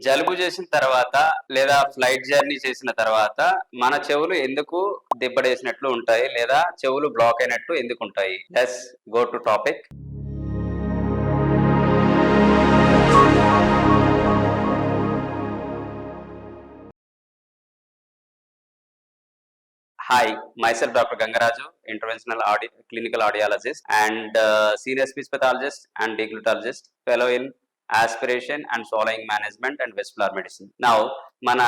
జలుబు చేసిన తర్వాత లేదా ఫ్లైట్ జర్నీ చేసిన తర్వాత మన చెవులు ఎందుకు దిబ్బడేసినట్లు ఉంటాయి లేదా చెవులు బ్లాక్ అయినట్టు ఎందుకు ఉంటాయి? Let's go to topic. Hi, myself Dr. Gangaraju, interventional clinical audiologist and senior speech pathologist and deglotologist, fellow in aspiration and swallowing management and vestibular medicine. Now, మన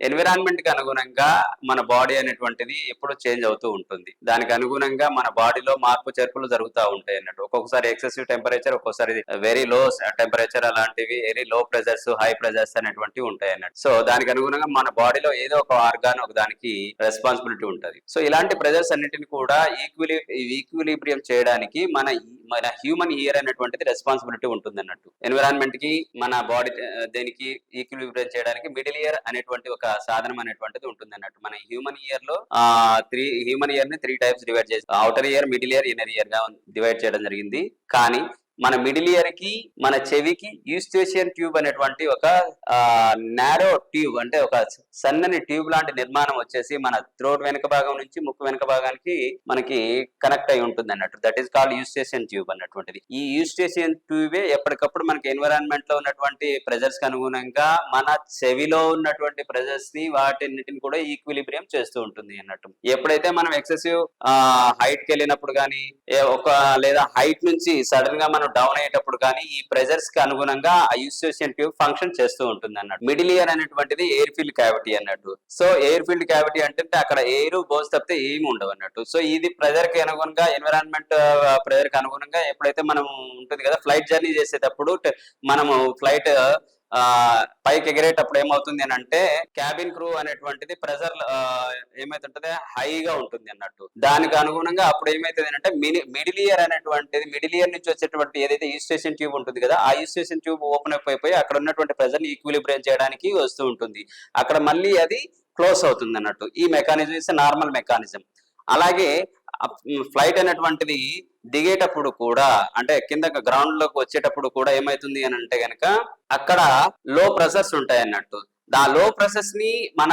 ఎన్విరాన్మెంట్ కి అనుగుణంగా మన బాడీ అనేటువంటిది ఎప్పుడు చేంజ్ అవుతూ ఉంటుంది. దానికి అనుగుణంగా మన బాడీలో మార్పు చేర్పులు జరుగుతూ ఉంటాయి అన్నట్టు. ఒక్కొక్కసారి ఎక్సెసివ్ టెంపరేచర్, ఒక్కొక్కసారి వెరీ లో టెంపరేచర్, అలాంటివి very low pressures, high pressures అనేటువంటివి ఉంటాయి అన్నట్టు. సో దానికి అనుగుణంగా మన బాడీలో ఏదో ఒక ఆర్గాన్ ఒక దానికి రెస్పాన్సిబిలిటీ ఉంటుంది. సో ఇలాంటి ప్రెజర్స్ అన్నిటిని కూడా ఈక్విలిబ్రియం చేయడానికి మన హ్యూమన్ ఇయర్ అనేటువంటిది రెస్పాన్సిబిలిటీ ఉంటుంది అన్నట్టు. ఎన్విరాన్మెంట్ కి మన బాడీ దేనికి ఈక్విలిబ్రియం చేయడానికి మిడిల్ ఇయర్ అనేటువంటి ఒక సాధనం అనేటువంటిది ఉంటుంది అన్నట్టు. మన హ్యూమన్ ఇయర్ లో హ్యూమన్ ఇయర్ ని 3 టైప్స్ డివైడ్ చేసి outer ear, middle ear, inner ear గా డివైడ్ చేయడం జరిగింది. కానీ మన మిడిల్ ఇయర్ కి మన చెవికి యూస్టేషియన్ ట్యూబ్ అనేటువంటి ఒక నారో ట్యూబ్, అంటే ఒక సన్నని ట్యూబ్ లాంటి నిర్మాణం వచ్చేసి మన థ్రోట్ వెనక భాగం నుంచి ముక్కు వెనక భాగానికి మనకి కనెక్ట్ అయి ఉంటుంది అన్నట్టు. దట్ ఈస్ కాల్డ్ యూస్టేషియన్ ట్యూబ్ అన్నటువంటిది. ఈ యూస్టేషియన్ ట్యూబే ఎప్పటికప్పుడు మనకి ఎన్విరాన్మెంట్ లో ఉన్నటువంటి ప్రెజర్స్ కి అనుగుణంగా మన చెవిలో ఉన్నటువంటి ప్రెజర్స్ ని వాటిన్నిటిని కూడా ఈక్విలిబ్రియం చేస్తూ ఉంటుంది అన్నట్టు. ఎప్పుడైతే మనం ఎక్సెసివ్ హైట్ కి వెళ్ళినప్పుడు కానీ లేదా హైట్ నుంచి సడన్ గా మనం డౌన్ అయ్యేటప్పుడు కానీ ఈ ప్రెజర్స్ కి అనుగుణంగా ఆ యూస్టేషియన్ ట్యూబ్ ఫంక్షన్ చేస్తూ ఉంటుంది అన్నట్టు. మిడిల్ ఇయర్ అనేటువంటిది ఎయిర్ ఫీల్డ్ క్యావిటీ అన్నట్టు. సో ఎయిర్ ఫీల్డ్ క్యావిటీ అంటే అక్కడ ఎయిర్ బోన్స్ తప్పితే ఏమి ఉండవు అన్నట్టు. సో ఇది ప్రెజర్ కి అనుగుణంగా, ఎన్విరాన్మెంట్ ప్రెజర్ కి అనుగుణంగా ఎప్పుడైతే మనం ఉంటుంది కదా ఫ్లైట్ జర్నీ చేసేటప్పుడు మనము ఫ్లైట్ పైకి ఎగిరేటప్పుడు ఏమవుతుంది అని అంటే క్యాబిన్ క్రూ అనేటువంటిది ప్రెజర్ ఏమైతుంటది హైగా ఉంటుంది అన్నట్టు. దానికి అనుగుణంగా అప్పుడు ఏమైతుంది అంటే మిడిల్ ఇయర్ అనేటువంటిది, మిడిల్ ఇయర్ నుంచి వచ్చేటువంటి ఏదైతే యూస్టేషన్ ట్యూబ్ ఉంటుంది కదా, ఆ యూస్టేషన్ ట్యూబ్ ఓపెన్ అప్ అయిపోయి అక్కడ ఉన్నటువంటి ప్రెజర్ ని ఈక్విలిబ్రియం చేయడానికి వస్తూ ఉంటుంది. అక్కడ మళ్ళీ అది క్లోజ్ అవుతుంది అన్నట్టు. ఈ మెకానిజం ఇస్ నార్మల్ మెకానిజం. అలాగే ఫ్లైట్ అనేటువంటిది దిగేటప్పుడు కూడా, అంటే కింద గ్రౌండ్ లోకి వచ్చేటప్పుడు కూడా ఏమైతుంది అని అంటే గనక అక్కడ లో ప్రెషర్స్ ఉంటాయి అన్నట్టు. ఆ లో ప్రెషర్స్ ని మన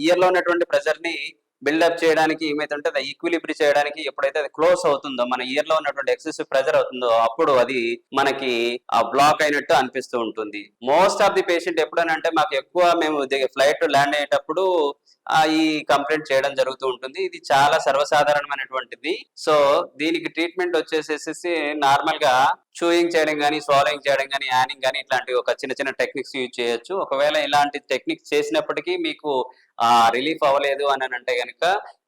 ఇయర్ లో ఉన్నటువంటి ప్రెషర్ ని బిల్డప్ చేయడానికి ఏమైతుంటే ఈక్విలిబ్రి చేయడానికి ఎప్పుడైతే అది క్లోజ్ అవుతుందో, మన ఇయర్ లో ఉన్నటువంటి ఎక్సెసివ్ ప్రెజర్ అవుతుందో అప్పుడు అది మనకి బ్లాక్ అయినట్టు అనిపిస్తూ ఉంటుంది. మోస్ట్ ఆఫ్ ది పేషెంట్ ఎప్పుడనంటే మాకు ఎక్కువ మేము ఫ్లైట్ ల్యాండ్ అయ్యేటప్పుడు ఈ కంప్లైంట్ చేయడం జరుగుతూ ఉంటుంది. ఇది చాలా సర్వసాధారణమైనటువంటిది. సో దీనికి ట్రీట్మెంట్ వచ్చేసేసి నార్మల్ గా చూయింగ్ చేయడం కానీ, స్వాలోయింగ్ చేయడం కానీ, యానింగ్ కానీ ఇట్లాంటి ఒక చిన్న చిన్న టెక్నిక్స్ యూజ్ చేయొచ్చు. ఒకవేళ ఇలాంటి టెక్నిక్స్ చేసినప్పటికీ మీకు రిలీఫ్ అవ్వలేదు అని అంటే కనుక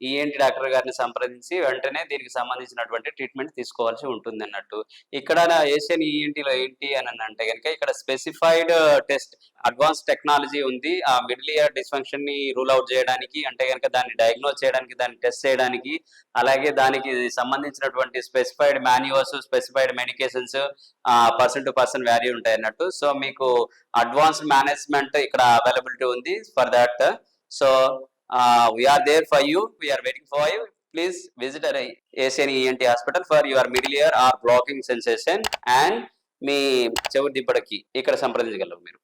ఈఎన్టీ డాక్టర్ గారిని సంప్రదించి వెంటనే దీనికి సంబంధించినటువంటి ట్రీట్మెంట్ తీసుకోవాల్సి ఉంటుంది అన్నట్టు. ఇక్కడ ఏషియన్ ఈఎన్టీలో ఏంటి అని అంటే కనుక ఇక్కడ స్పెసిఫైడ్ టెస్ట్, అడ్వాన్స్ టెక్నాలజీ ఉంది. ఆ మిడిల్ ఇయర్ డిస్ఫంక్షన్ ని రూల్ అవుట్ చేయడానికి, అంటే కనుక దాన్ని డయాగ్నోస్ చేయడానికి, దాన్ని టెస్ట్ చేయడానికి, అలాగే దానికి సంబంధించినటువంటి specified manuals, specified medications person to person vary ఉంటాయి అన్నట్టు. సో మీకు అడ్వాన్స్డ్ మేనేజ్మెంట్ ఇక్కడ అవైలబిలిటీ ఉంది for that. So we are there for you. We are waiting for you. Please visit our ACN ENT hospital for your middle ear or blocking sensation and మీ చెవు దిబ్బడకి ఇక్కడ సంప్రదించగలరు మీరు.